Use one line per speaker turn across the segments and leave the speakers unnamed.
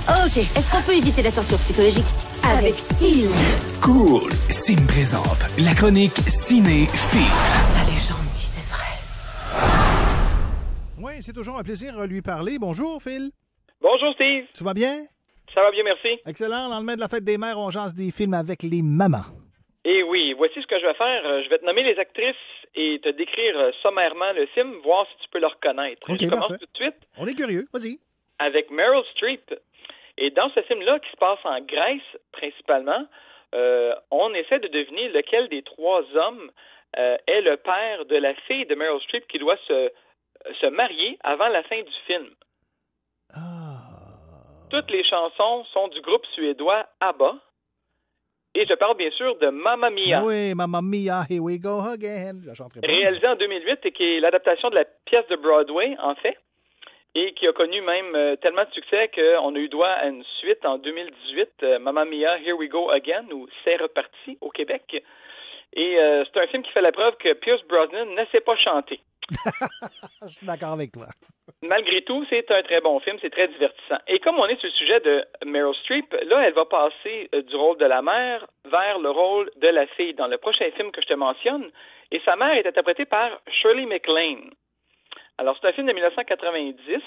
Ok, est-ce qu'on peut éviter la torture psychologique? Avec style.
Cool. Sim présente la chronique Ciné-Film.
La légende disait vrai.
Oui, c'est toujours un plaisir de lui parler. Bonjour, Phil.
Bonjour, Steve.
Tu vas bien?
Ça va bien, merci.
Excellent. Lendemain de la fête des mères, on jase des films avec les mamans.
Et oui, voici ce que je vais faire. Je vais te nommer les actrices et te décrire sommairement le film, voir si tu peux le reconnaître.
OK,
je commence
parfait.
tout de suite
On est curieux. Vas-y.
avec Meryl Streep. Et dans ce film-là, qui se passe en Grèce principalement, on essaie de deviner lequel des trois hommes est le père de la fille de Meryl Streep qui doit se marier avant la fin du film. Toutes les chansons sont du groupe suédois ABBA. Et je parle bien sûr de Mamma Mia,
Oui, Mamma Mia, here we go again. Je la chanterai pas.
réalisée en 2008 et qui est l'adaptation de la pièce de Broadway, en fait, et qui a connu même tellement de succès qu'on a eu droit à une suite en 2018, Mamma Mia, Here We Go Again, ou C'est reparti au Québec. Et c'est un film qui fait la preuve que Pierce Brosnan ne sait pas chanter.
Je suis d'accord avec toi.
Malgré tout, c'est un très bon film, c'est très divertissant. Et comme on est sur le sujet de Meryl Streep, là, elle va passer du rôle de la mère vers le rôle de la fille dans le prochain film que je te mentionne. Et sa mère est interprétée par Shirley MacLaine. Alors, c'est un film de 1990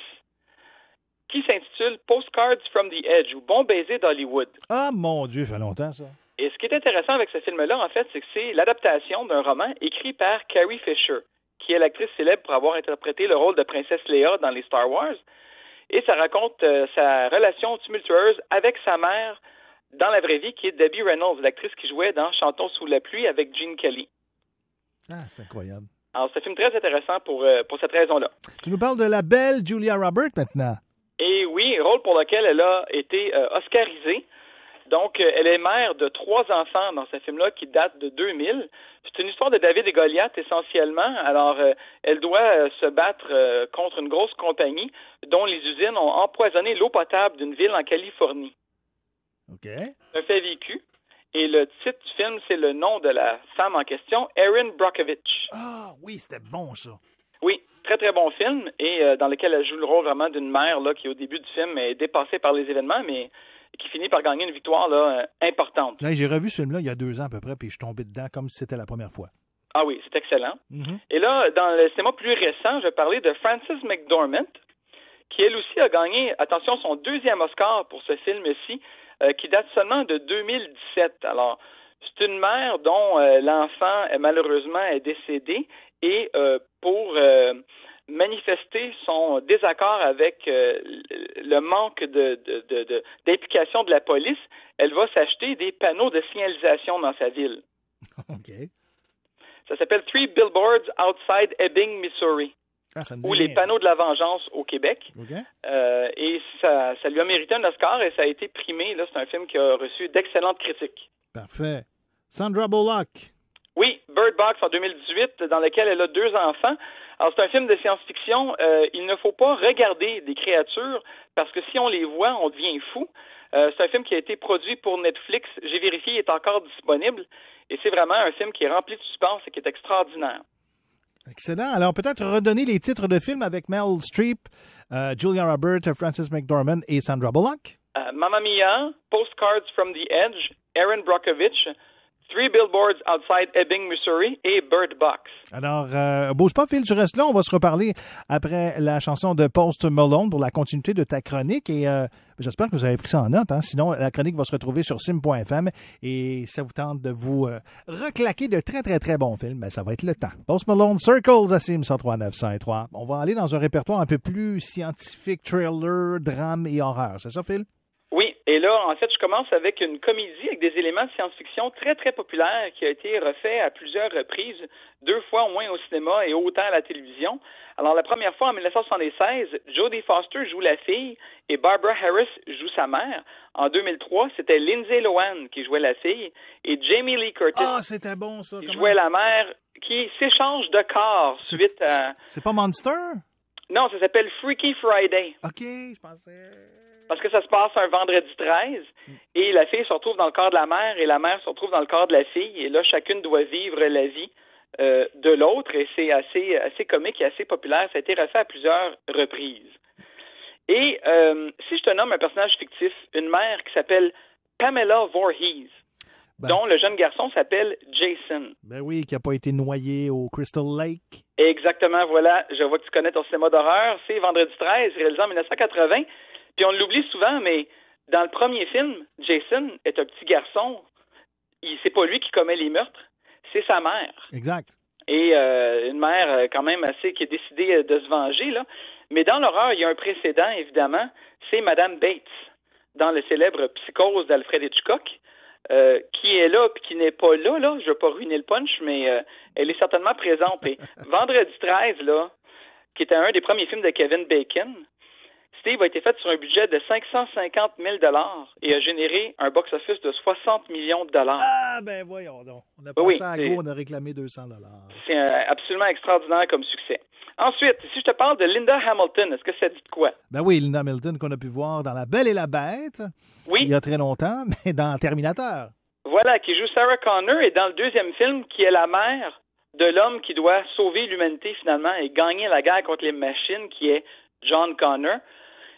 qui s'intitule Postcards from the Edge, ou Bon baiser d'Hollywood.
Ah, mon Dieu, ça fait longtemps, ça.
Et ce qui est intéressant avec ce film-là, en fait, c'est que c'est l'adaptation d'un roman écrit par Carrie Fisher, qui est l'actrice célèbre pour avoir interprété le rôle de princesse Léa dans les Star Wars. Et ça raconte sa relation tumultueuse avec sa mère dans la vraie vie, qui est Debbie Reynolds, l'actrice qui jouait dans Chantons sous la pluie avec Gene Kelly.
Ah, c'est incroyable.
Alors, c'est un film très intéressant pour cette raison-là.
Tu nous parles de la belle Julia Roberts maintenant.
Et oui, rôle pour lequel elle a été oscarisée. Donc, elle est mère de 3 enfants dans ce film-là qui date de 2000. C'est une histoire de David et Goliath essentiellement. Alors, elle doit se battre contre une grosse compagnie dont les usines ont empoisonné l'eau potable d'une ville en Californie.
OK.
C'est un fait vécu. Et le titre du film, c'est le nom de la femme en question, Erin Brockovich.
Ah, oui, c'était bon, ça.
Oui, très très bon film et dans lequel elle joue le rôle vraiment d'une mère là, qui au début du film est dépassée par les événements, mais qui finit par gagner une victoire là, importante.
Là, j'ai revu ce film-là il y a 2 ans à peu près, puis je suis tombé dedans comme si c'était la première fois.
Ah oui, c'est excellent.
Mhm.
Et là, dans le cinéma plus récent, je vais parler de Frances McDormand, qui elle aussi a gagné, attention, son 2e Oscar pour ce film-ci, qui date seulement de 2017. Alors, c'est une mère dont l'enfant, malheureusement, est décédé et pour manifester son désaccord avec le manque d'implication de la police, elle va s'acheter des panneaux de signalisation dans sa ville.
OK.
Ça s'appelle Three Billboards Outside Ebbing, Missouri,
Ah, ça me dit
ou Les
rien.
panneaux de la vengeance au Québec.
OK.
Et ça lui a mérité un Oscar et ça a été primé. Là, c'est un film qui a reçu d'excellentes critiques.
Parfait. Sandra Bullock.
Oui, Bird Box en 2018, dans lequel elle a 2 enfants. Alors, c'est un film de science-fiction. Il ne faut pas regarder des créatures parce que si on les voit, on devient fou. C'est un film qui a été produit pour Netflix. J'ai vérifié, il est encore disponible. Et c'est vraiment un film qui est rempli de suspense et qui est extraordinaire.
Excellent. Alors, peut-être redonner les titres de films avec Meryl Streep, Julia Roberts, Frances McDormand et Sandra Bullock.
Mamma Mia, Postcards from the Edge, Erin Brockovich, Three Billboards Outside Ebbing, Missouri et Bird Box.
Alors, bouge pas, Phil, tu restes là. On va se reparler après la chanson de Post Malone pour la continuité de ta chronique. Et j'espère que vous avez pris ça en note. Hein? Sinon, la chronique va se retrouver sur sim.fm. Et ça vous tente de vous reclaquer de très, très, très bons films. Ben, ça va être le temps. Post Malone, Circles à Sim 103.903. On va aller dans un répertoire un peu plus scientifique, thriller, drame et horreur. C'est ça, Phil?
Oui, et là, en fait, je commence avec une comédie avec des éléments de science-fiction très, très populaire qui a été refait à plusieurs reprises, 2 fois au moins au cinéma et autant à la télévision. Alors, la première fois, en 1976, Jodie Foster joue la fille et Barbara Harris joue sa mère. En 2003, c'était Lindsay Lohan qui jouait la fille et Jamie Lee Curtis
C'était bon, ça.
qui jouait la mère, qui s'échange de corps suite à...
C'est pas Monster?
Non, ça s'appelle Freaky Friday.
OK, je pensais...
Parce que ça se passe un vendredi 13 et la fille se retrouve dans le corps de la mère et la mère se retrouve dans le corps de la fille et là, chacune doit vivre la vie de l'autre et c'est assez comique et assez populaire. Ça a été refait à plusieurs reprises. Et si je se nomme un personnage fictif, une mère qui s'appelle Pamela Voorhees, dont le jeune garçon s'appelle Jason.
Ben oui, qui n'a pas été noyé au Crystal Lake.
Exactement, voilà. Je vois que tu connais ton cinéma d'horreur. C'est Vendredi 13, réalisé en 1980. Puis on l'oublie souvent, mais dans le premier film, Jason est un petit garçon. C'est pas lui qui commet les meurtres, c'est sa mère.
Exact.
Et une mère quand même assez qui a décidé de se venger, là. Mais dans l'horreur, il y a un précédent, évidemment. C'est Madame Bates, dans le célèbre Psychose d'Alfred Hitchcock, qui est là puis qui n'est pas là. Je ne veux pas ruiner le punch, mais elle est certainement présente. Et Vendredi 13, là, qui était un des premiers films de Kevin Bacon, Steve a été fait sur un budget de 550 000 et a généré un box-office de 60 millions de dollars.
Ah, ben voyons donc. On a passé à go, on a réclamé 200 $.
C'est absolument extraordinaire comme succès. Ensuite, si je te parle de Linda Hamilton, est-ce que ça dit de quoi?
Ben oui, Linda Hamilton qu'on a pu voir dans La Belle et la Bête.
Oui.
Il y a très longtemps, mais dans Terminator.
Voilà, qui joue Sarah Connor et dans le deuxième film, qui est la mère de l'homme qui doit sauver l'humanité finalement et gagner la guerre contre les machines, qui est John Connor.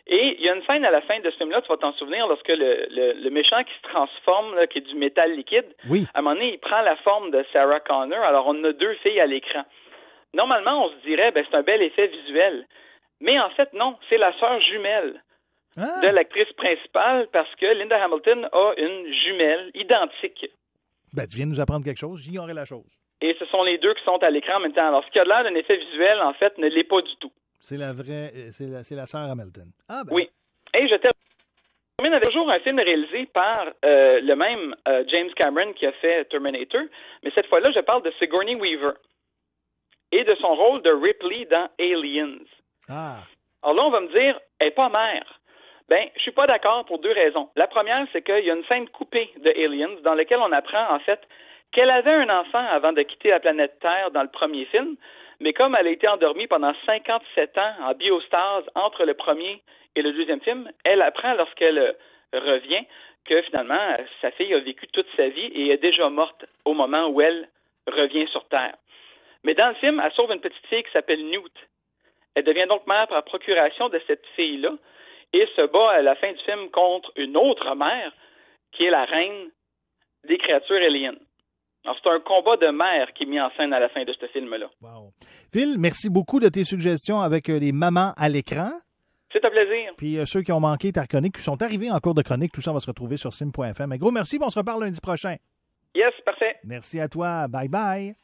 Et il y a une scène à la fin de ce film-là, tu vas t'en souvenir, lorsque le méchant qui se transforme, là, qui est du métal liquide,
oui.
À un moment donné, il prend la forme de Sarah Connor. Alors, on a deux filles à l'écran. Normalement, on se dirait, c'est un bel effet visuel. Mais en fait, non, c'est la sœur jumelle de l'actrice principale parce que Linda Hamilton a une jumelle identique.
Ben, tu viens de nous apprendre quelque chose, j'ignorais la chose.
Et ce sont les deux qui sont à l'écran en même temps. Alors, ce qui a l'air d'un effet visuel, en fait, ne l'est pas du tout.
C'est la vraie, c'est la sœur Hamilton. Ah ben.
Oui. Et je termine avec toujours un film réalisé par le même James Cameron qui a fait Terminator, mais cette fois-là, je parle de Sigourney Weaver et de son rôle de Ripley dans Aliens.
Ah.
Alors là, on va me dire, elle n'est pas mère. Ben, je suis pas d'accord pour deux raisons. La première, c'est qu'il y a une scène coupée de Aliens dans laquelle on apprend, en fait, qu'elle avait un enfant avant de quitter la planète Terre dans le premier film, mais comme elle a été endormie pendant 57 ans en biostase entre le premier et le deuxième film, elle apprend lorsqu'elle revient que finalement, sa fille a vécu toute sa vie et est déjà morte au moment où elle revient sur Terre. Mais dans le film, elle sauve une petite fille qui s'appelle Newt. Elle devient donc mère par procuration de cette fille-là et se bat à la fin du film contre une autre mère qui est la reine des créatures aliens. Alors, c'est un combat de mère qui est mis en scène à la fin de ce film-là.
Wow. Phil, merci beaucoup de tes suggestions avec les mamans à l'écran.
C'est un plaisir.
Puis ceux qui ont manqué ta chronique, qui sont arrivés en cours de chronique, tout ça va se retrouver sur sim.fm. Un gros merci, on se reparle lundi prochain.
Yes, parfait.
Merci à toi. Bye bye.